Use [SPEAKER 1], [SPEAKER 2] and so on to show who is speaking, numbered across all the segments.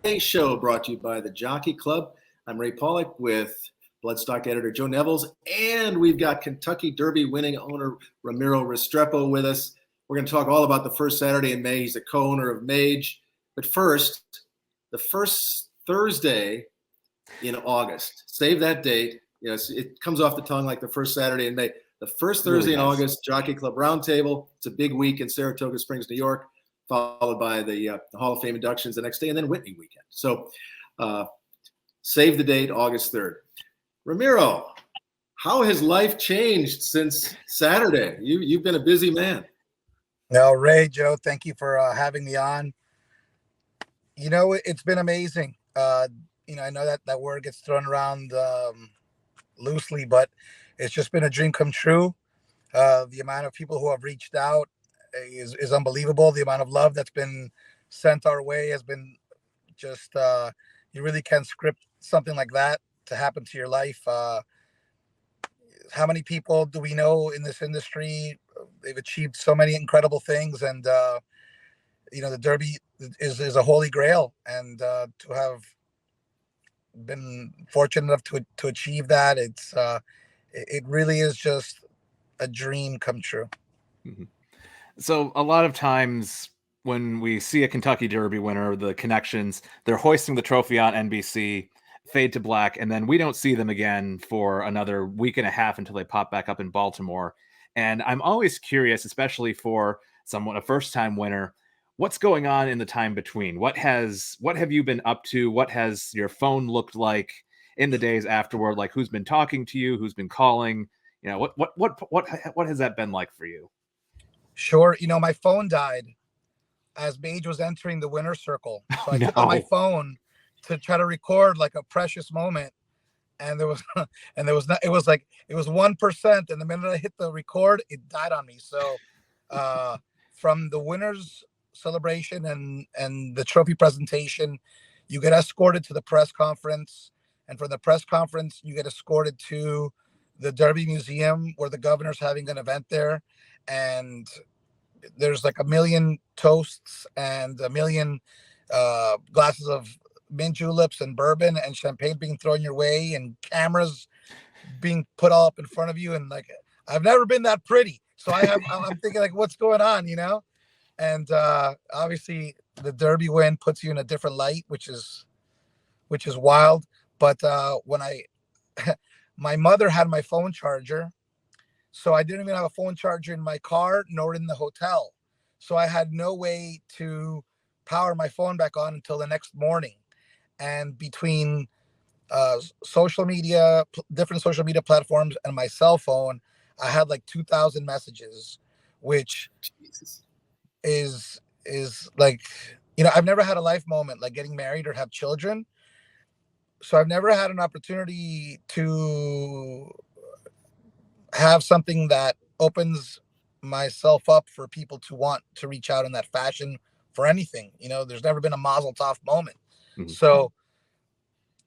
[SPEAKER 1] Show brought to you by the Jockey Club. I'm Ray Paulick with bloodstock editor Joe Nevills, and we've got Kentucky Derby winning owner Ramiro Restrepo with us. We're going to talk all about the first Saturday in May. He's the co-owner of Mage. But first, the first Thursday in August. Save that date. Yes, it comes off the tongue like the first Saturday in May. The first Thursday in August, Jockey Club Roundtable. It's a big week in Saratoga Springs, New York, followed by the Hall of Fame inductions the next day, and then Whitney weekend. So save the date, August 3rd. Ramiro, how has life changed since Saturday? You've been a busy man.
[SPEAKER 2] No, Ray, Joe, thank you for having me on. You know, it's been amazing. I know that word gets thrown around loosely, but it's just been a dream come true. The amount of people who have reached out is unbelievable. The amount of love that's been sent our way has been just, you really can't script something like that to happen to your life. How many people do we know in this industry? They've achieved so many incredible things, and the Derby is a holy grail, and to have been fortunate enough to achieve that, it really is just a dream come true.
[SPEAKER 3] Mm-hmm. So a lot of times when we see a Kentucky Derby winner, the connections, they're hoisting the trophy on NBC, fade to black, and then we don't see them again for another week and a half until they pop back up in Baltimore. And I'm always curious, especially for a first-time winner, what's going on in the time between? What have you been up to? What has your phone looked like in the days afterward? Like, who's been talking to you? Who's been calling? You know, what has that been like for you?
[SPEAKER 2] Sure. My phone died as Mage was entering the winner's circle. So I took out my phone to try to record like a precious moment. And it was 1%. And the minute I hit the record, it died on me. So from the winner's celebration and the trophy presentation, you get escorted to the press conference. And from the press conference, you get escorted to the Derby Museum, where the governor's having an event there. And there's like 1 million toasts and 1 million glasses of mint juleps and bourbon and champagne being thrown your way, and cameras being put all up in front of you. And like, I've never been that pretty. So I'm thinking like, what's going on, And obviously the Derby win puts you in a different light, which is wild. But when my mother had my phone charger, so I didn't even have a phone charger in my car nor in the hotel. So I had no way to power my phone back on until the next morning. And between social media, different social media platforms, and my cell phone, I had like 2,000 messages, which is like, I've never had a life moment like getting married or have children. So I've never had an opportunity to have something that opens myself up for people to want to reach out in that fashion for anything. There's never been a mazel tov moment. Mm-hmm. So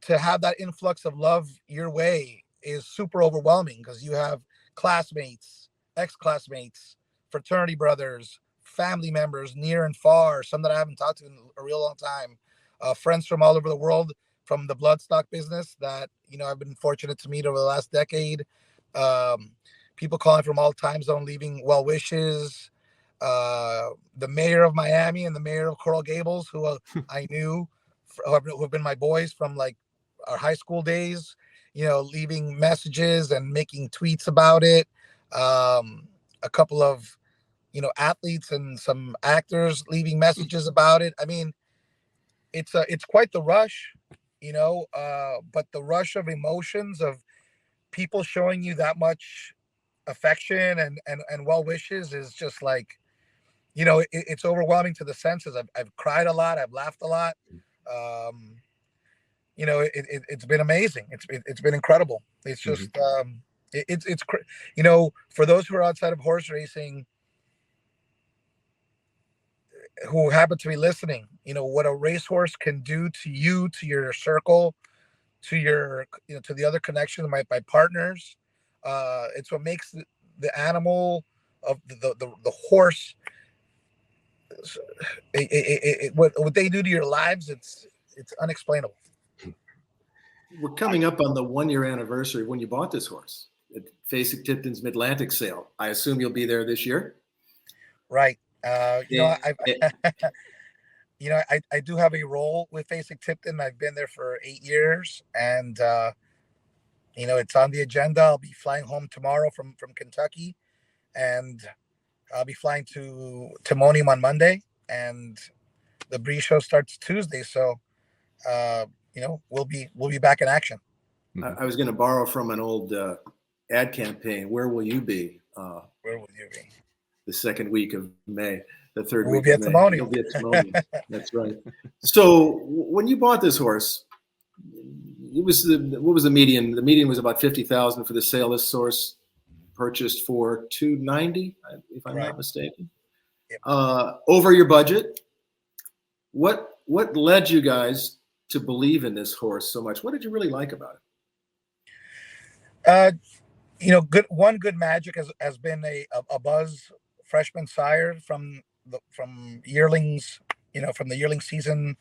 [SPEAKER 2] to have that influx of love your way is super overwhelming, because you have classmates, ex-classmates, fraternity brothers, family members near and far, some that I haven't talked to in a real long time, friends from all over the world, from the bloodstock business that, I've been fortunate to meet over the last decade. People calling from all time zone, leaving well wishes. The mayor of Miami and the mayor of Coral Gables, who I knew, who have been my boys from like our high school days, leaving messages and making tweets about it. A couple of, athletes and some actors leaving messages about it. I mean, it's quite the rush, but the rush of emotions of people showing you that much affection and well wishes is just like, it's overwhelming to the senses. I've cried a lot. I've laughed a lot. It's been amazing. It's been incredible. It's just, for those who are outside of horse racing, who happen to be listening, what a racehorse can do to you, to your circle, to your, to the other connections, my partners. It's what makes the animal of the horse. What they do to your lives, it's it's unexplainable.
[SPEAKER 1] We're coming up on the 1-year anniversary when you bought this horse at Fasig-Tipton's Midlantic sale. I assume you'll be there this year.
[SPEAKER 2] Right.
[SPEAKER 1] Yeah.
[SPEAKER 2] I do have a role with Fasig-Tipton. I've been there for 8 years, and it's on the agenda. I'll be flying home tomorrow from Kentucky, and I'll be flying to Timonium on Monday, and the Breeze show starts Tuesday. So, we'll be back in action.
[SPEAKER 1] I was going to borrow from an old ad campaign. Where will you be?
[SPEAKER 2] Where will you be?
[SPEAKER 1] The second week of May, the third
[SPEAKER 2] We'll
[SPEAKER 1] week
[SPEAKER 2] be
[SPEAKER 1] of
[SPEAKER 2] at
[SPEAKER 1] May.
[SPEAKER 2] Timonium.
[SPEAKER 1] You'll be at Timonium. That's right. So when you bought this horse, what was the median? The median was about 50,000 for the sale. This horse purchased for 290, if I'm not mistaken.
[SPEAKER 2] Yep.
[SPEAKER 1] Over your budget. What led you guys to believe in this horse so much? What did you really like about it?
[SPEAKER 2] Good Magic has been a buzz freshman sire from yearlings, from the yearling season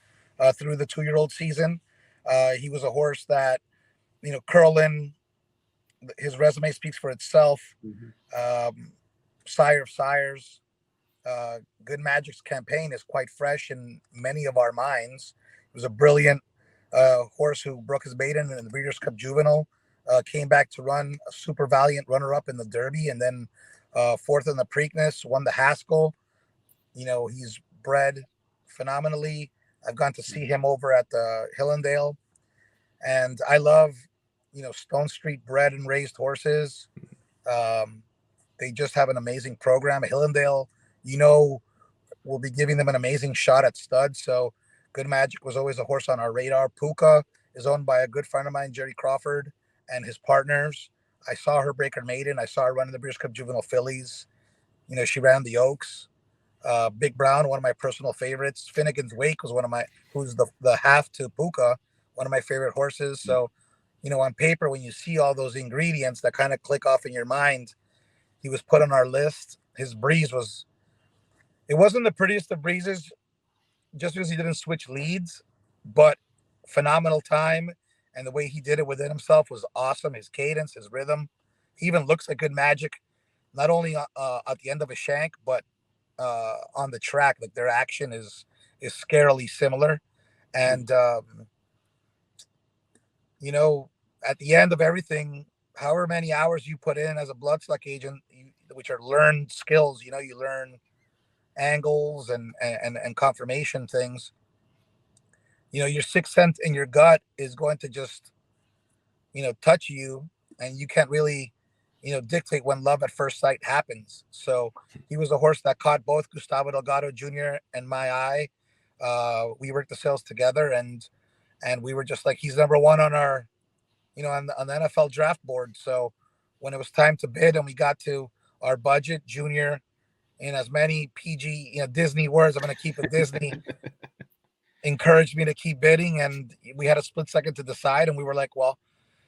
[SPEAKER 2] through the 2-year-old season. He was a horse that, Curlin, his resume speaks for itself. Mm-hmm. Sire of sires. Good Magic's campaign is quite fresh in many of our minds. It was a brilliant horse who broke his maiden in the Breeders' Cup Juvenile, came back to run a super valiant runner-up in the Derby, and then fourth in the Preakness, won the Haskell. He's bred phenomenally. I've gone to see him over at the Hillendale, and I love, Stone Street bred and raised horses. They just have an amazing program. Hillendale, we'll be giving them an amazing shot at studs. So Good Magic was always a horse on our radar. Puka is owned by a good friend of mine, Jerry Crawford, and his partners. I saw her break her maiden. I saw her run in the Breeders' Cup Juvenile Fillies. She ran the Oaks. Big Brown, one of my personal favorites. Finnegan's Wake was who's the half to Puka, one of my favorite horses. So, on paper, when you see all those ingredients that kind of click off in your mind, he was put on our list. His breeze it wasn't the prettiest of breezes just because he didn't switch leads, but phenomenal time. And the way he did it within himself was awesome. His cadence, his rhythm, he even looks like Good Magic, not only at the end of a shank, but on the track. Like their action is scarily similar. And, at the end of everything, however many hours you put in as a bloodstock agent, which are learned skills, you learn angles and confirmation things. Your sixth sense in your gut is going to just, touch you, and you can't really, dictate when love at first sight happens. So he was a horse that caught both Gustavo Delgado Jr. and my eye. We worked the sales together, and we were just like, he's number one on our, on the NFL draft board. So when it was time to bid and we got to our budget, Junior, in as many PG, Disney words, I'm going to keep it Disney, encouraged me to keep bidding. And we had a split second to decide. And we were like, well,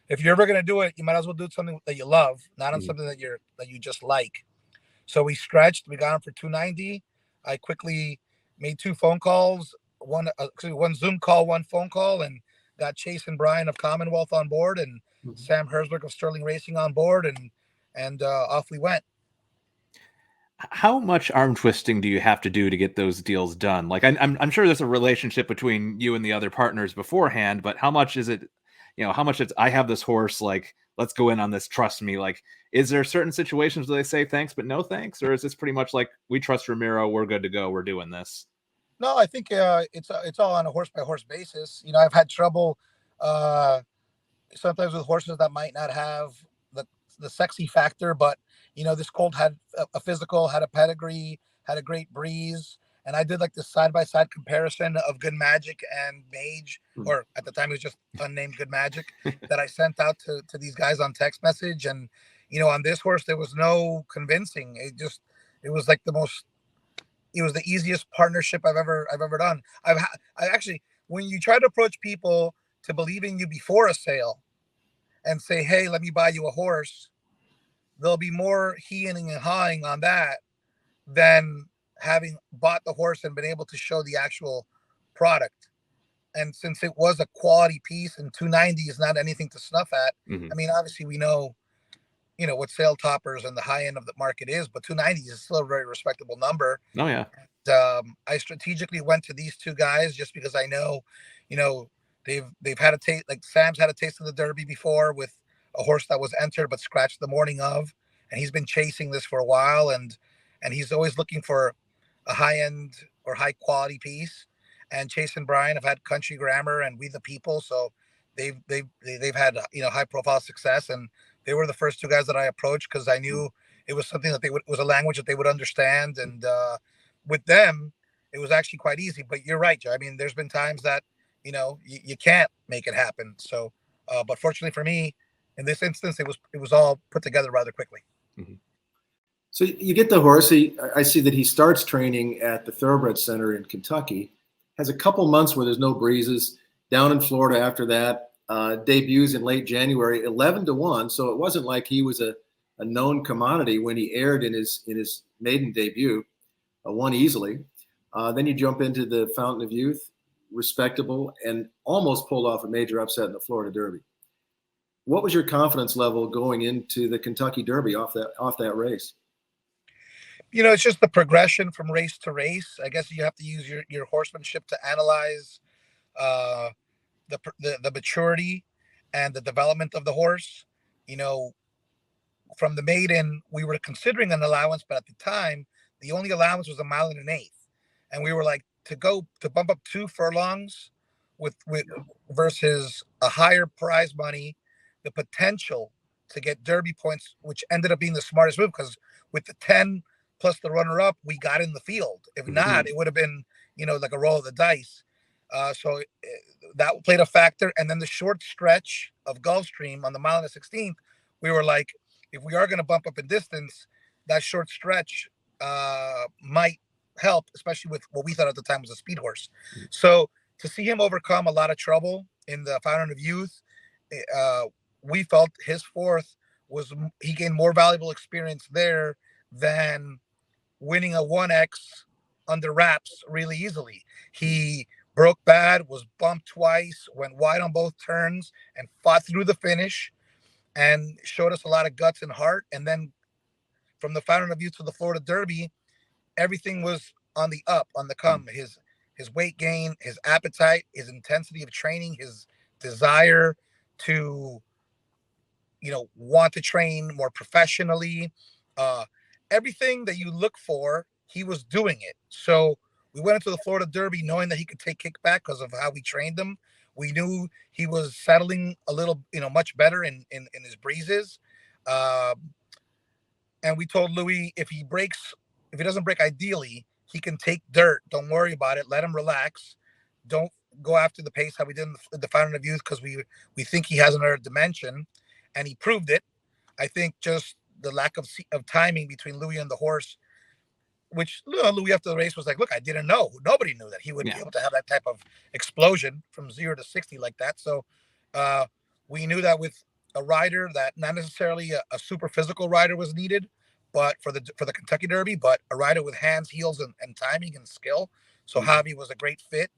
[SPEAKER 2] if you're ever going to do it, you might as well do something that you love, not on something that you just like. So we stretched, we got him for 290. I quickly made 2 phone calls, one Zoom call, 1 phone call, and got Chase and Brian of Commonwealth on board, and Sam Herzberg of Sterling Racing on board, and off we went.
[SPEAKER 3] How much arm twisting do you have to do to get those deals done? Like I'm sure there's a relationship between you and the other partners beforehand, but how much is it? How much it's, I have this horse, like, let's go in on this, trust me. Like, is there certain situations where they say thanks but no thanks, or is this pretty much like, we trust Ramiro, we're good to go, we're doing this?
[SPEAKER 2] No, I think it's all on a horse by horse basis. I've had trouble sometimes with horses that might not have the sexy factor, but this colt had a physical, had a pedigree, had a great breeze. And I did like the side-by-side comparison of Good Magic and Mage, or at the time it was just unnamed Good Magic, that I sent out to these guys on text message. And, on this horse, there was no convincing. It was like it was the easiest partnership I've ever done. I actually, when you try to approach people to believe in you before a sale and say, hey, let me buy you a horse, there'll be more heeing and hawing on that than having bought the horse and been able to show the actual product. And since it was a quality piece and 290 is not anything to snuff at,
[SPEAKER 3] Mhm.
[SPEAKER 2] I mean, obviously we know, what sale toppers and the high end of the market is, but 290 is still a very respectable number.
[SPEAKER 3] Oh yeah.
[SPEAKER 2] I strategically went to these two guys just because I know, they've had a taste, like Sam's had a taste of the Derby before with a horse that was entered but scratched the morning of, and he's been chasing this for a while, and he's always looking for a high end or high quality piece. And Chase and Brian have had Country Grammar and We the People, so they've had high profile success, and they were the first two guys that I approached because I knew it was something that it was a language that they would understand, and with them it was actually quite easy. But you're right, Joe. I mean, there's been times that you can't make it happen. So, but fortunately for me, in this instance, it was all put together rather quickly.
[SPEAKER 3] Mm-hmm.
[SPEAKER 1] So you get the horse. I see that he starts training at the Thoroughbred Center in Kentucky. Has a couple months where there's no breezes. Down in Florida after that, debuts in late January, 11-1. So it wasn't like he was a known commodity when he aired in his maiden debut. Won easily. Then you jump into the Fountain of Youth, respectable, and almost pulled off a major upset in the Florida Derby. What was your confidence level going into the Kentucky Derby off that race?
[SPEAKER 2] It's just the progression from race to race. I guess you have to use your horsemanship to analyze the maturity and the development of the horse. From the maiden, we were considering an allowance, but at the time, the only allowance was 1 1/8 miles. And we were like, to bump up 2 furlongs with versus a higher prize money, the potential to get Derby points, which ended up being the smartest move, because with the 10 plus the runner up, we got in the field. If not, it would have been, like a roll of the dice. So that played a factor. And then the short stretch of Gulfstream on the 1/16, we were like, if we are going to bump up in distance, that short stretch might help, especially with what we thought at the time was a speed horse. So to see him overcome a lot of trouble in the Fountain of Youth, we felt his fourth he gained more valuable experience there than winning a 1X under wraps really easily. He broke bad, was bumped twice, went wide on both turns, and fought through the finish and showed us a lot of guts and heart. And then from the Fountain of Youth to the Florida Derby, everything was on the up, on the come. His weight gain, his appetite, his intensity of training, his desire to, want to train more professionally, everything that you look for, he was doing it. So we went into the Florida Derby knowing that he could take kickback because of how we trained him. We knew he was settling a little, much better in his breezes. And we told Louis, if he doesn't break ideally, he can take dirt. Don't worry about it. Let him relax. Don't go after the pace how we did in the Fountain of Youth, because we think he has another dimension. And he proved it. I think just the lack of timing between Louis and the horse, which Louis after the race was like, look, I didn't know. Nobody knew that he would be able to have that type of explosion from 0 to 60 like that. So we knew that with a rider that not necessarily a super physical rider was needed, but for the Kentucky Derby, but a rider with hands, heels, and timing and skill. So Javi was a great fit.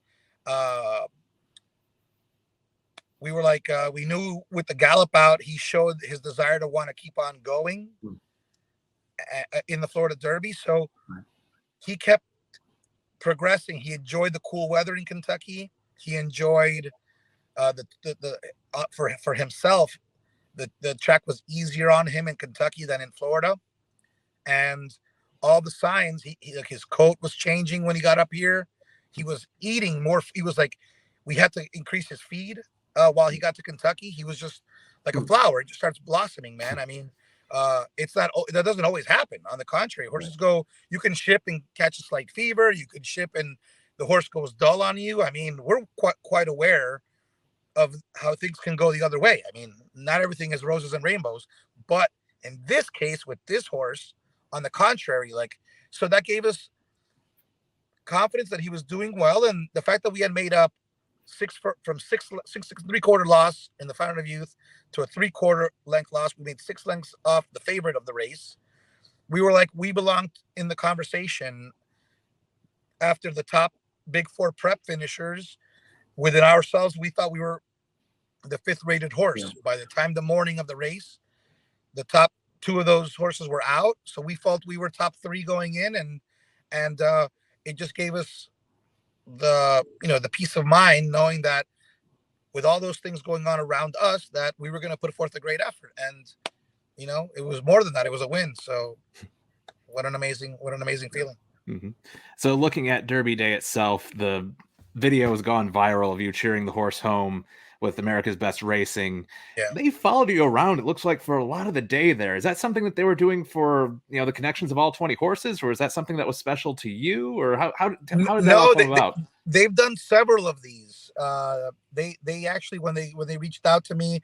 [SPEAKER 2] We were like, we knew with the gallop out, he showed his desire to want to keep on going in the Florida Derby. So he kept progressing. He enjoyed the cool weather in Kentucky. He enjoyed for himself. The track was easier on him in Kentucky than in Florida, and all the signs. Like his coat was changing when he got up here. He was eating more. He was like, we had to increase his feed while he got to Kentucky. He was just like a flower. It just starts blossoming, man. I mean, it's not that doesn't always happen. On the contrary, horses go. You can ship and catch a slight fever. You could ship and the horse goes dull on you. I mean, we're quite aware of how things can go the other way. I mean, not everything is roses and rainbows, but in this case with this horse, on the contrary, so that gave us confidence that he was doing well, and the fact that we had made up six 3/4 loss in the Fountain of Youth to a 3/4 length loss. We made 6 lengths off the favorite of the race. We were like, we belonged in the conversation after the top big 4 prep finishers, within ourselves, we thought we were the 5th rated horse.
[SPEAKER 1] Yeah.
[SPEAKER 2] By the time the morning of the race, the top 2 of those horses were out. So we felt we were top 3 going in, and it just gave us the peace of mind knowing that with all those things going on around us, that we were going to put forth a great effort. And, it was more than that. It was a win. So what an amazing feeling.
[SPEAKER 3] Mm-hmm. So looking at Derby Day itself, the video has gone viral of you cheering the horse home with America's Best Racing.
[SPEAKER 2] Yeah.
[SPEAKER 3] They followed you around, it looks like, for a lot of the day there. Is that something that they were doing for, the connections of all 20 horses, or is that something that was special to you, or how did that all come about?
[SPEAKER 2] They've done several of these. They actually, when they reached out to me,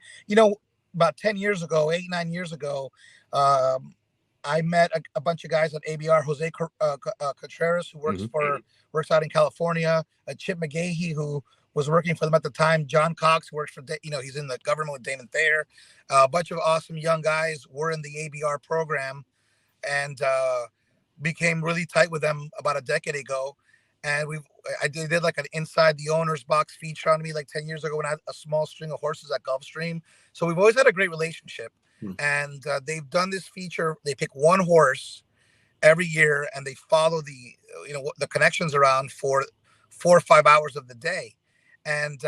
[SPEAKER 2] about 10 years ago, 8-9 years ago, I met a bunch of guys at ABR, Jose Contreras, who works out in California, Chip McGahee, who was working for them at the time, John Cox, who works for, he's in the government with Damon Thayer. A bunch of awesome young guys were in the ABR program, and became really tight with them about a decade ago. And I did like an inside the owner's box feature on me like 10 years ago when I had a small string of horses at Gulfstream. So we've always had a great relationship. And they've done this feature. They pick one horse every year, and they follow the connections around for 4 or 5 hours of the day. And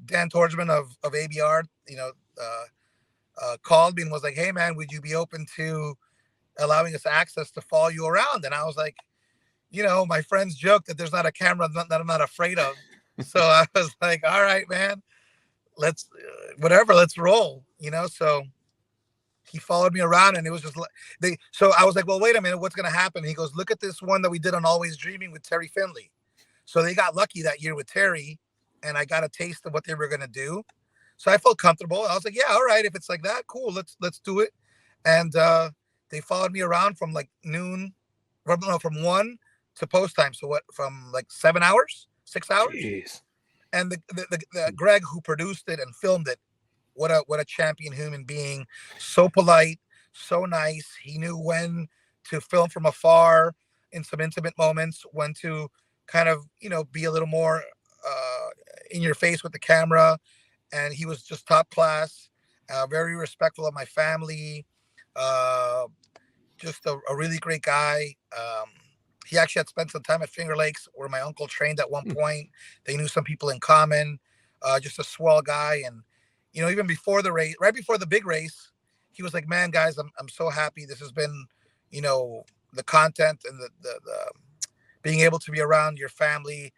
[SPEAKER 2] Dan Torgman of ABR, called me and was like, "Hey man, would you be open to allowing us access to follow you around?" And I was like, my friends joke that there's not a camera that I'm not afraid of. So I was like, all right, man, let's roll, so he followed me around, and it was just like so I was like, well, wait a minute, what's going to happen? He goes, look at this one that we did on Always Dreaming with Terry Finley. So they got lucky that year with Terry, and I got a taste of what they were going to do. So I felt comfortable. I was like, yeah, all right, if it's like that, cool, let's do it. And they followed me around from like noon, from 1 to post time. So from like 7 hours, 6 hours.
[SPEAKER 3] Jeez.
[SPEAKER 2] And the Greg who produced it and filmed it, what a champion human being. So polite, so nice. He knew when to film from afar in some intimate moments, when to kind of, be a little more in your face with the camera. And he was just top class, very respectful of my family. Just a really great guy. He actually had spent some time at Finger Lakes where my uncle trained at one point. They knew some people in common. Just a swell guy. And, even before the race, right before the big race, he was like, man, guys, I'm so happy. This has been, the content and the being able to be around your family.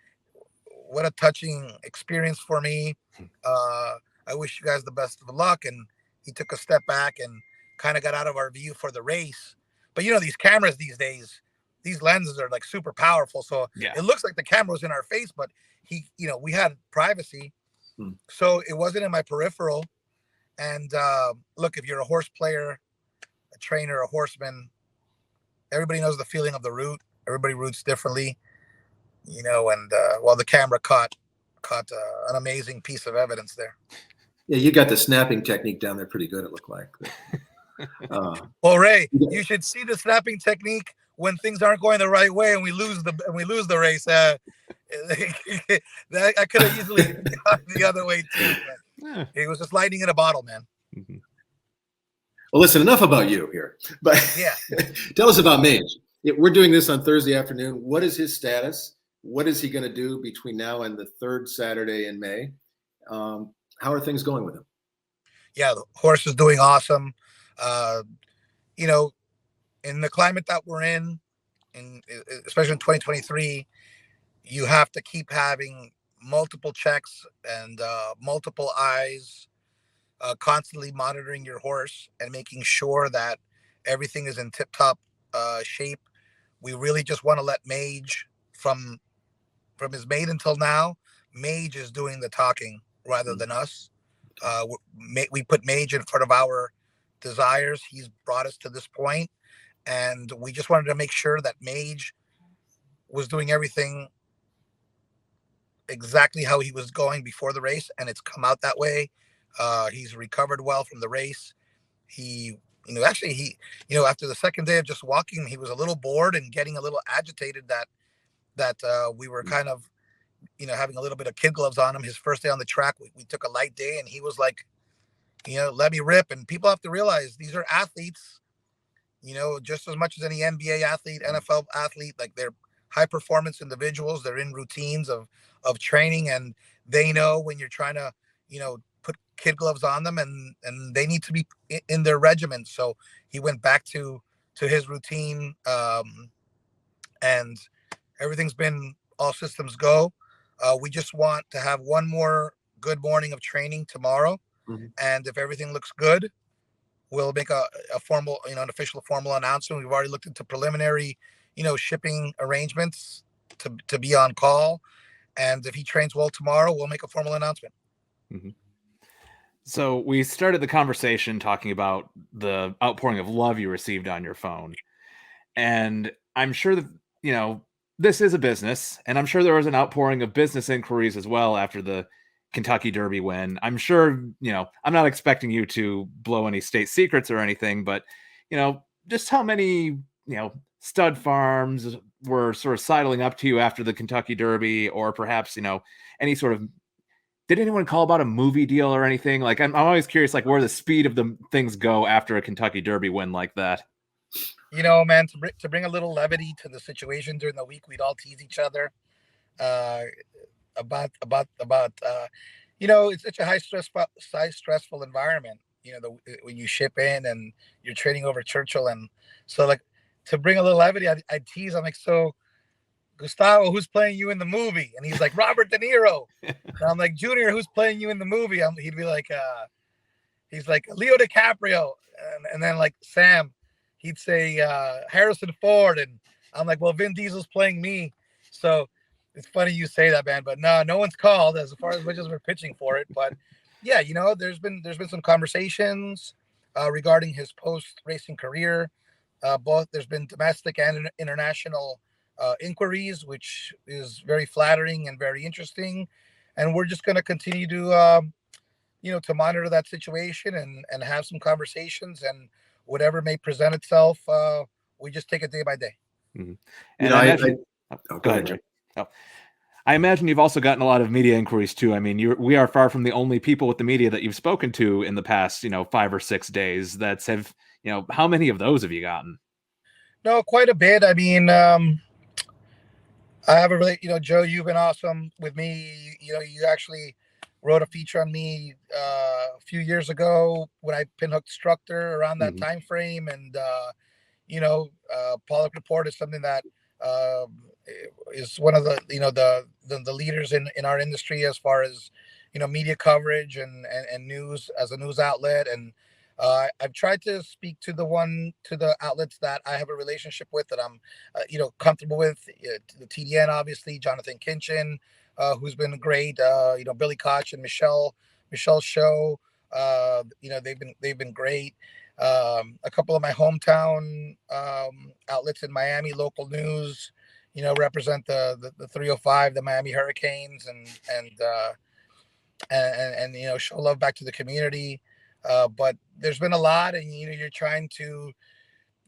[SPEAKER 2] What a touching experience for me. I wish you guys the best of luck. And he took a step back and kind of got out of our view for the race. But, these cameras these days, these lenses are like super powerful. So It looks like the camera was in our face, but we had privacy. So it wasn't in my peripheral. And look, if you're a horse player, a trainer, a horseman, everybody knows the feeling of the root. Everybody roots differently, and the camera caught an amazing piece of evidence there.
[SPEAKER 1] Yeah, you got the snapping technique down there pretty good, it looked like.
[SPEAKER 2] Well, Ray, you should see the snapping technique when things aren't going the right way and we lose the race. I could have easily gone the other way too. But it was just lightning in a bottle, man.
[SPEAKER 1] Well, listen, enough about you here. But
[SPEAKER 2] yeah,
[SPEAKER 1] tell us about Mage. We're doing this on Thursday afternoon. What is his status? What is he going to do between now and the 3rd Saturday in May? How are things going with him?
[SPEAKER 2] Yeah, the horse is doing awesome. In the climate that we're in especially in 2023, you have to keep having multiple checks and multiple eyes, constantly monitoring your horse and making sure that everything is in tip-top shape. We really just want to let Mage, from his maiden until now, Mage is doing the talking rather than us. We put Mage in front of our desires. He's brought us to this point, and we just wanted to make sure that Mage was doing everything exactly how he was going before the race, and it's come out that way. He's recovered well from the race. After the second day of just walking, he was a little bored and getting a little agitated that we were kind of having a little bit of kid gloves on him. His first day on the track, we took a light day, and he was like, let me rip. And people have to realize these are athletes, just as much as any NBA athlete, NFL athlete. Like, they're high performance individuals. They're in routines of training, and they know when you're trying to, put kid gloves on them, and they need to be in their regimen. So he went back to his routine, and everything's been all systems go. We just want to have one more good morning of training tomorrow.
[SPEAKER 1] Mm-hmm.
[SPEAKER 2] And if everything looks good, we'll make a formal, an official formal announcement. We've already looked into preliminary, shipping arrangements to be on call. And if he trains well tomorrow, we'll make a formal announcement.
[SPEAKER 3] Mm-hmm. So we started the conversation talking about the outpouring of love you received on your phone. And I'm sure that, this is a business, and I'm sure there was an outpouring of business inquiries as well after the Kentucky Derby win. I'm sure, I'm not expecting you to blow any state secrets or anything, but, just how many, stud farms were sort of sidling up to you after the Kentucky Derby, or perhaps, any sort of, did anyone call about a movie deal or anything? Like, I'm always curious, like, where the speed of the things go after a Kentucky Derby win like that.
[SPEAKER 2] Man, to bring a little levity to the situation during the week, we'd all tease each other about it's such a high stressful environment, when you ship in and you're trading over Churchill. And so, like, to bring a little levity, I tease, I'm like, so Gustavo, who's playing you in the movie? And he's like, Robert De Niro. And I'm like, Junior, who's playing you in the movie? He'd be like, he's like, Leo DiCaprio. And then, like, Sam, he'd say Harrison Ford. And I'm like, well, Vin Diesel's playing me. So it's funny you say that, man. But no one's called as far as much as we're pitching for it. But yeah, there's been some conversations regarding his post-racing career. Both there's been domestic and international inquiries, which is very flattering and very interesting. And we're just going to continue to to monitor that situation and have some conversations, and whatever may present itself, we just take it day by day.
[SPEAKER 3] Mm-hmm. And go ahead, Jim. I imagine you've also gotten a lot of media inquiries too. I mean, we are far from the only people with the media that you've spoken to in the past, 5 or 6 days. How many of those have you gotten?
[SPEAKER 2] No, quite a bit. I mean, I have a really, Joe, you've been awesome with me. You actually wrote a feature on me a few years ago when I pinhooked Structor around that time frame. And, Paulick Report is something that is one of the, the leaders in our industry as far as, media coverage and news as a news outlet. And I've tried to speak to the outlets that I have a relationship with, that I'm, comfortable with. The TDN, obviously, Jonathan Kinchin, who's been great. Billy Koch and Michelle's show. They've been great. A couple of my hometown outlets in Miami, local news, represent the 305, the Miami Hurricanes, and show love back to the community. But there's been a lot, and you're trying to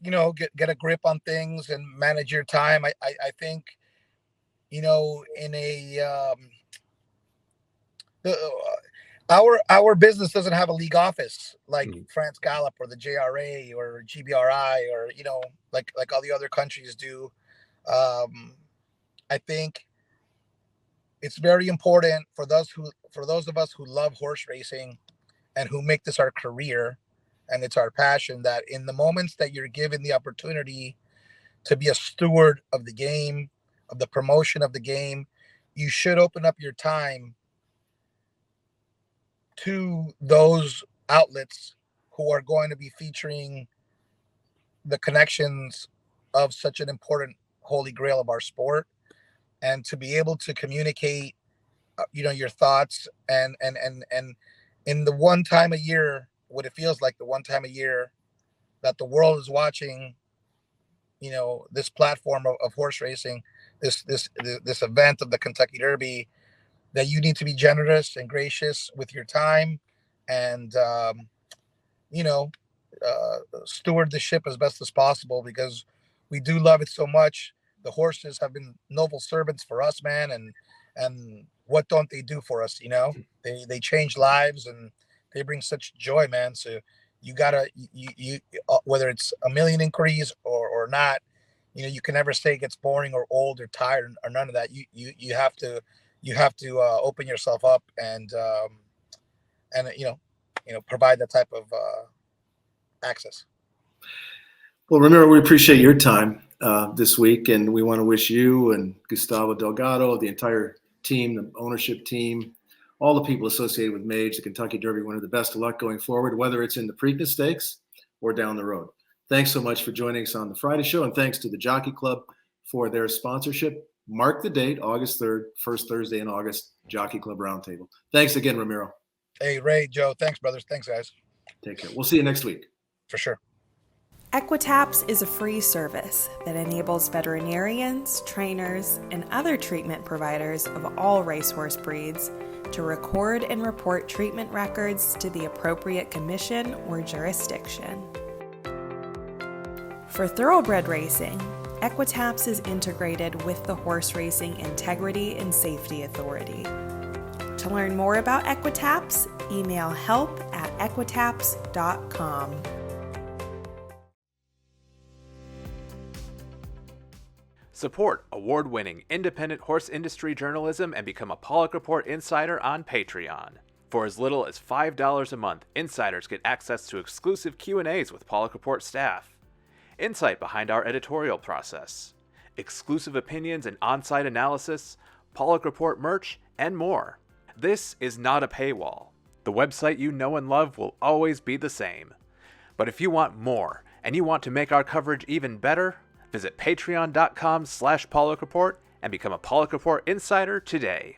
[SPEAKER 2] get a grip on things and manage your time. I think in a our business doesn't have a league office like France Gallup or the JRA or GBRI or like all the other countries do. I think it's very important for those of us who love horse racing and who make this our career and it's our passion, that in the moments that you're given the opportunity to be a steward of the game, of the promotion of the game, you should open up your time to those outlets who are going to be featuring the connections of such an important holy grail of our sport, and to be able to communicate your thoughts and in the one time a year, what it feels like the one time a year that the world is watching this platform of horse racing, this event of the Kentucky Derby, that you need to be generous and gracious with your time and steward the ship as best as possible, because we do love it so much. The horses have been noble servants for us, man, and what don't they do for us? They change lives, and they bring such joy, man. So you gotta you whether it's a million inquiries or not, you can never say it gets boring or old or tired or none of that. You have to open yourself up and provide that type of access.
[SPEAKER 1] Well, Ramiro, we appreciate your time this week, and we want to wish you and Gustavo Delgado, the entire team, the ownership team, all the people associated with Mage, the Kentucky Derby winner, the best of luck going forward, whether it's in the Preakness Stakes or down the road. Thanks so much for joining us on the Friday show, and thanks to the Jockey Club for their sponsorship. Mark the date, August 3rd, first Thursday in August, Jockey Club Roundtable. Thanks again, Ramiro.
[SPEAKER 2] Hey, Ray, Joe, thanks, brothers. Thanks, guys.
[SPEAKER 1] Take care. We'll see you next week.
[SPEAKER 2] For sure.
[SPEAKER 4] Equitaps is a free service that enables veterinarians, trainers, and other treatment providers of all racehorse breeds to record and report treatment records to the appropriate commission or jurisdiction. For thoroughbred racing, Equitaps is integrated with the Horse Racing Integrity and Safety Authority. To learn more about Equitaps, email help@equitaps.com.
[SPEAKER 3] Support award-winning independent horse industry journalism and become a Paulick Report Insider on Patreon. For as little as $5 a month, insiders get access to exclusive Q&As with Paulick Report staff, insight behind our editorial process, exclusive opinions and on-site analysis, Paulick Report merch, and more. This is not a paywall. The website you know and love will always be the same. But if you want more, and you want to make our coverage even better, visit patreon.com/Paulick Report and become a Paulick Report Insider today.